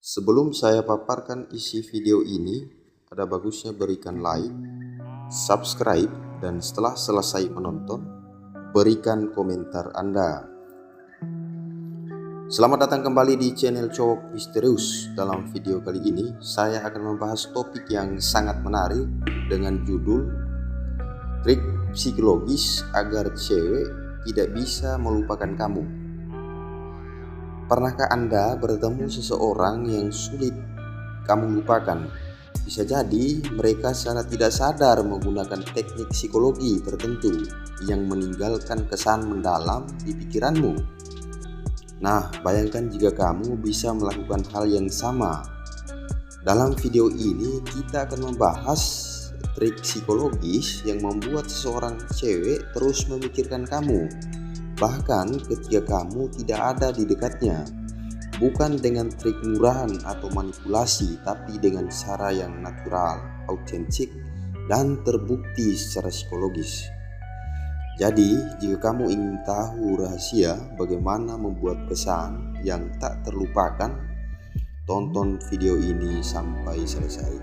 Sebelum saya paparkan isi video ini, ada bagusnya berikan like, subscribe, dan setelah selesai menonton, berikan komentar Anda. Selamat datang kembali di channel Cowok Misterius. Dalam video kali ini, saya akan membahas topik yang sangat menarik dengan judul Trik Psikologis Agar Cewek Tidak Bisa Melupakan Kamu. Pernahkah Anda bertemu seseorang yang sulit kamu lupakan? Bisa jadi mereka secara tidak sadar menggunakan teknik psikologi tertentu yang meninggalkan kesan mendalam di pikiranmu. Nah, bayangkan jika kamu bisa melakukan hal yang sama. Dalam video ini kita akan membahas trik psikologis yang membuat seseorang cewek terus memikirkan kamu, bahkan ketika kamu tidak ada di dekatnya. Bukan dengan trik murahan atau manipulasi, tapi dengan cara yang natural, autentik, dan terbukti secara psikologis. Jadi, jika kamu ingin tahu rahasia bagaimana membuat pesan yang tak terlupakan, tonton video ini sampai selesai.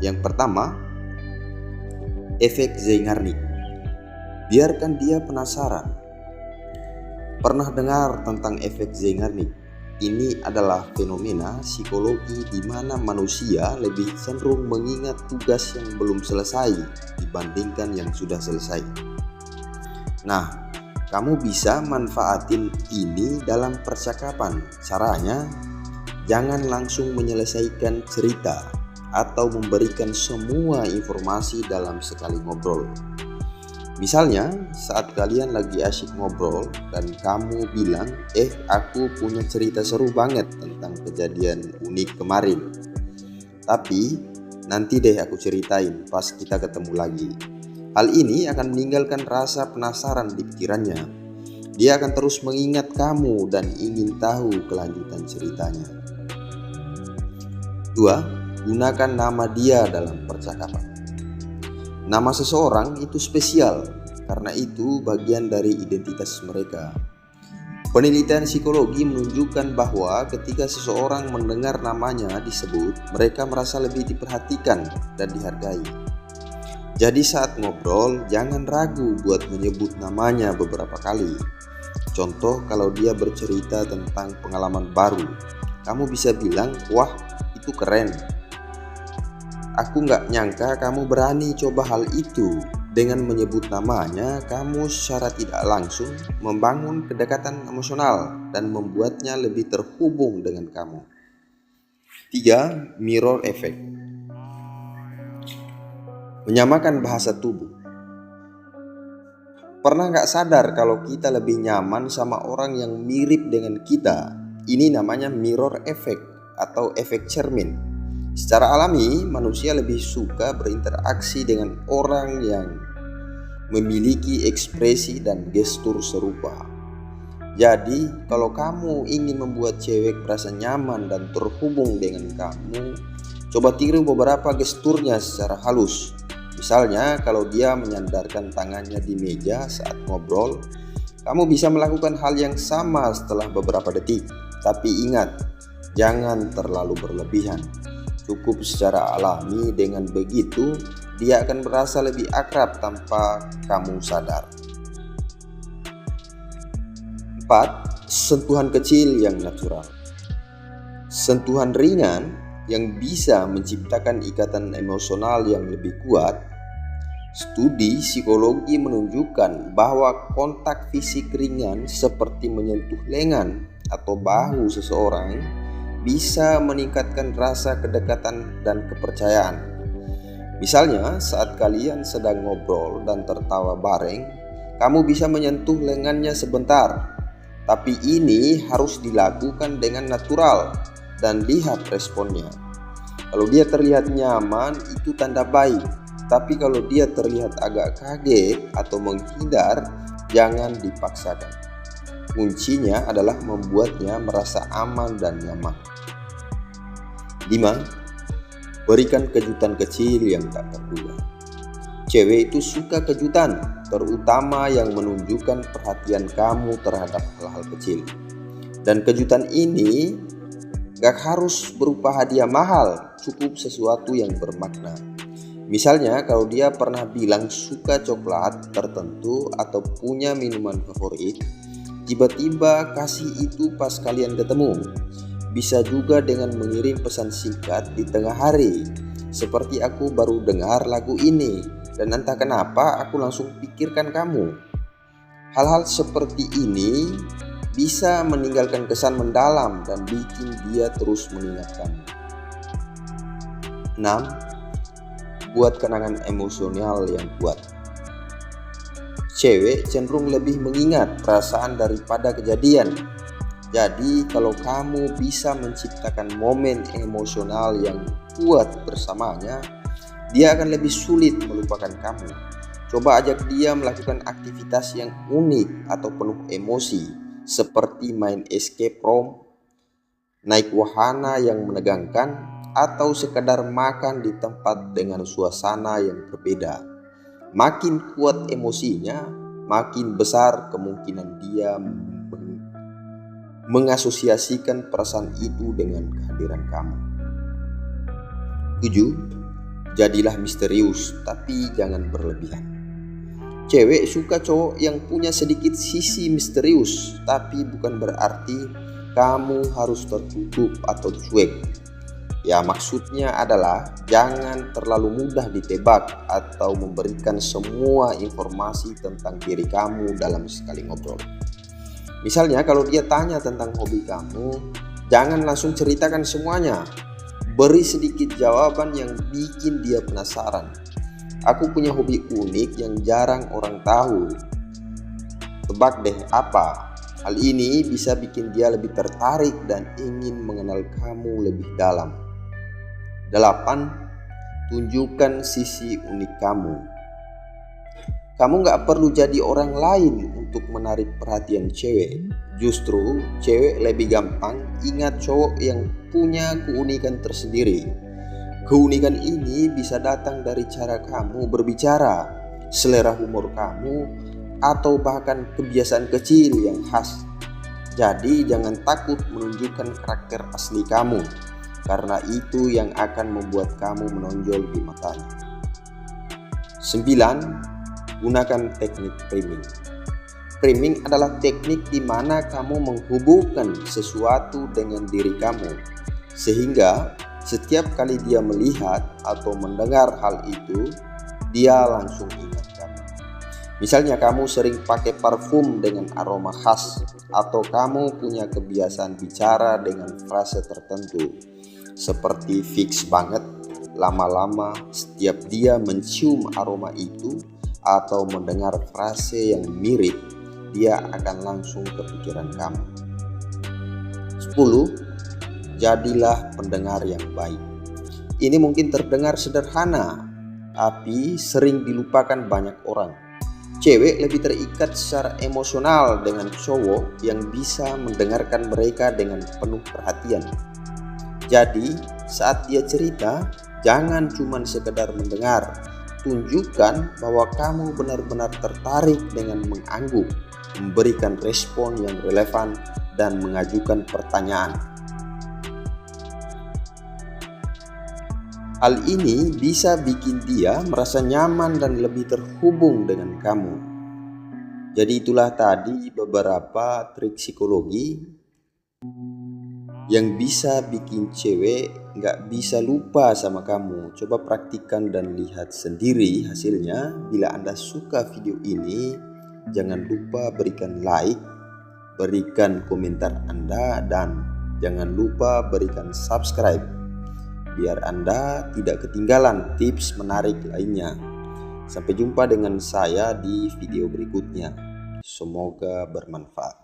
Yang pertama, efek Zeigarnik. Biarkan dia penasaran. Pernah dengar tentang efek Zeigarnik? Ini adalah fenomena psikologi di mana manusia lebih cenderung mengingat tugas yang belum selesai dibandingkan yang sudah selesai. Nah, kamu bisa manfaatin ini dalam percakapan. Caranya, jangan langsung menyelesaikan cerita atau memberikan semua informasi dalam sekali ngobrol. Misalnya, saat kalian lagi asyik ngobrol dan kamu bilang, aku punya cerita seru banget tentang kejadian unik kemarin. Tapi, nanti deh aku ceritain pas kita ketemu lagi. Hal ini akan meninggalkan rasa penasaran di pikirannya. Dia akan terus mengingat kamu dan ingin tahu kelanjutan ceritanya. 2. Gunakan nama dia dalam percakapan. Nama seseorang itu spesial, karena itu bagian dari identitas mereka. Penelitian psikologi menunjukkan bahwa ketika seseorang mendengar namanya disebut, mereka merasa lebih diperhatikan dan dihargai. Jadi saat ngobrol, jangan ragu buat menyebut namanya beberapa kali. Contoh, kalau dia bercerita tentang pengalaman baru, kamu bisa bilang, "Wah, itu keren. Aku gak nyangka kamu berani coba hal itu." Dengan menyebut namanya, kamu secara tidak langsung membangun kedekatan emosional dan membuatnya lebih terhubung dengan kamu. 3. Mirror effect. Menyamakan bahasa tubuh. Pernah gak sadar kalau kita lebih nyaman sama orang yang mirip dengan kita? Ini namanya mirror effect atau efek cermin. Secara alami, manusia lebih suka berinteraksi dengan orang yang memiliki ekspresi dan gestur serupa. Jadi, kalau kamu ingin membuat cewek merasa nyaman dan terhubung dengan kamu, coba tiru beberapa gesturnya secara halus. Misalnya, kalau dia menyandarkan tangannya di meja saat ngobrol, kamu bisa melakukan hal yang sama setelah beberapa detik. Tapi ingat, jangan terlalu berlebihan. Cukup secara alami, dengan begitu dia akan merasa lebih akrab tanpa kamu sadar. 4. Sentuhan kecil yang natural. Sentuhan ringan yang bisa menciptakan ikatan emosional yang lebih kuat. Studi psikologi menunjukkan bahwa kontak fisik ringan seperti menyentuh lengan atau bahu seseorang bisa meningkatkan rasa kedekatan dan kepercayaan. Misalnya, saat kalian sedang ngobrol dan tertawa bareng, kamu bisa menyentuh lengannya sebentar. Tapi ini harus dilakukan dengan natural dan lihat responnya. Kalau dia terlihat nyaman, itu tanda baik. Tapi kalau dia terlihat agak kaget atau menghindar, jangan dipaksakan. Kuncinya adalah membuatnya merasa aman dan nyaman. 5. Berikan kejutan kecil yang tak terduga. Cewek itu suka kejutan, terutama yang menunjukkan perhatian kamu terhadap hal-hal kecil. Dan kejutan ini Gak harus berupa hadiah mahal, cukup sesuatu yang bermakna. Misalnya kalau dia pernah bilang suka coklat tertentu atau punya minuman favorit, tiba-tiba kasih itu pas kalian ketemu. Bisa juga dengan mengirim pesan singkat di tengah hari, seperti aku baru dengar lagu ini dan entah kenapa aku langsung pikirkan kamu. Hal-hal seperti ini bisa meninggalkan kesan mendalam dan bikin dia terus mengingat kamu. 6. Buat kenangan emosional yang kuat. Cewek cenderung lebih mengingat perasaan daripada kejadian. Jadi kalau kamu bisa menciptakan momen emosional yang kuat bersamanya, dia akan lebih sulit melupakan kamu. Coba ajak dia melakukan aktivitas yang unik atau penuh emosi, seperti main escape room, naik wahana yang menegangkan, atau sekadar makan di tempat dengan suasana yang berbeda. Makin kuat emosinya, makin besar kemungkinan dia mengasosiasikan perasaan itu dengan kehadiran kamu. 7. Jadilah misterius, tapi jangan berlebihan. Cewek suka cowok yang punya sedikit sisi misterius, tapi bukan berarti kamu harus tertutup atau cuek. Ya, maksudnya adalah jangan terlalu mudah ditebak atau memberikan semua informasi tentang diri kamu dalam sekali ngobrol. Misalnya kalau dia tanya tentang hobi kamu, jangan langsung ceritakan semuanya. Beri sedikit jawaban yang bikin dia penasaran. Aku punya hobi unik yang jarang orang tahu. Tebak deh apa? Hal ini bisa bikin dia lebih tertarik dan ingin mengenal kamu lebih dalam. 8. Tunjukkan sisi unik kamu. Kamu gak perlu jadi orang lain untuk menarik perhatian cewek. Justru cewek lebih gampang ingat cowok yang punya keunikan tersendiri. Keunikan ini bisa datang dari cara kamu berbicara, selera humor kamu, atau bahkan kebiasaan kecil yang khas. Jadi jangan takut menunjukkan karakter asli kamu, karena itu yang akan membuat kamu menonjol di matanya. 9. Gunakan teknik priming. Priming adalah teknik di mana kamu menghubungkan sesuatu dengan diri kamu, sehingga setiap kali dia melihat atau mendengar hal itu, dia langsung ingat kamu. Misalnya kamu sering pakai parfum dengan aroma khas, atau kamu punya kebiasaan bicara dengan frase tertentu. Seperti fix banget, lama-lama setiap dia mencium aroma itu atau mendengar frase yang mirip, dia akan langsung kepikiran kamu. 10. Jadilah pendengar yang baik. Ini mungkin terdengar sederhana, tapi sering dilupakan banyak orang. Cewek lebih terikat secara emosional dengan cowok yang bisa mendengarkan mereka dengan penuh perhatian. Jadi, saat dia cerita, jangan cuma sekedar mendengar. Tunjukkan bahwa kamu benar-benar tertarik dengan mengangguk, memberikan respon yang relevan, dan mengajukan pertanyaan. Hal ini bisa bikin dia merasa nyaman dan lebih terhubung dengan kamu. Jadi itulah tadi beberapa trik psikologi yang bisa bikin cewek gak bisa lupa sama kamu. Coba praktikkan dan lihat sendiri hasilnya. Bila Anda suka video ini, jangan lupa berikan like, berikan komentar Anda, dan jangan lupa berikan subscribe biar Anda tidak ketinggalan tips menarik lainnya. Sampai jumpa dengan saya di video berikutnya. Semoga bermanfaat.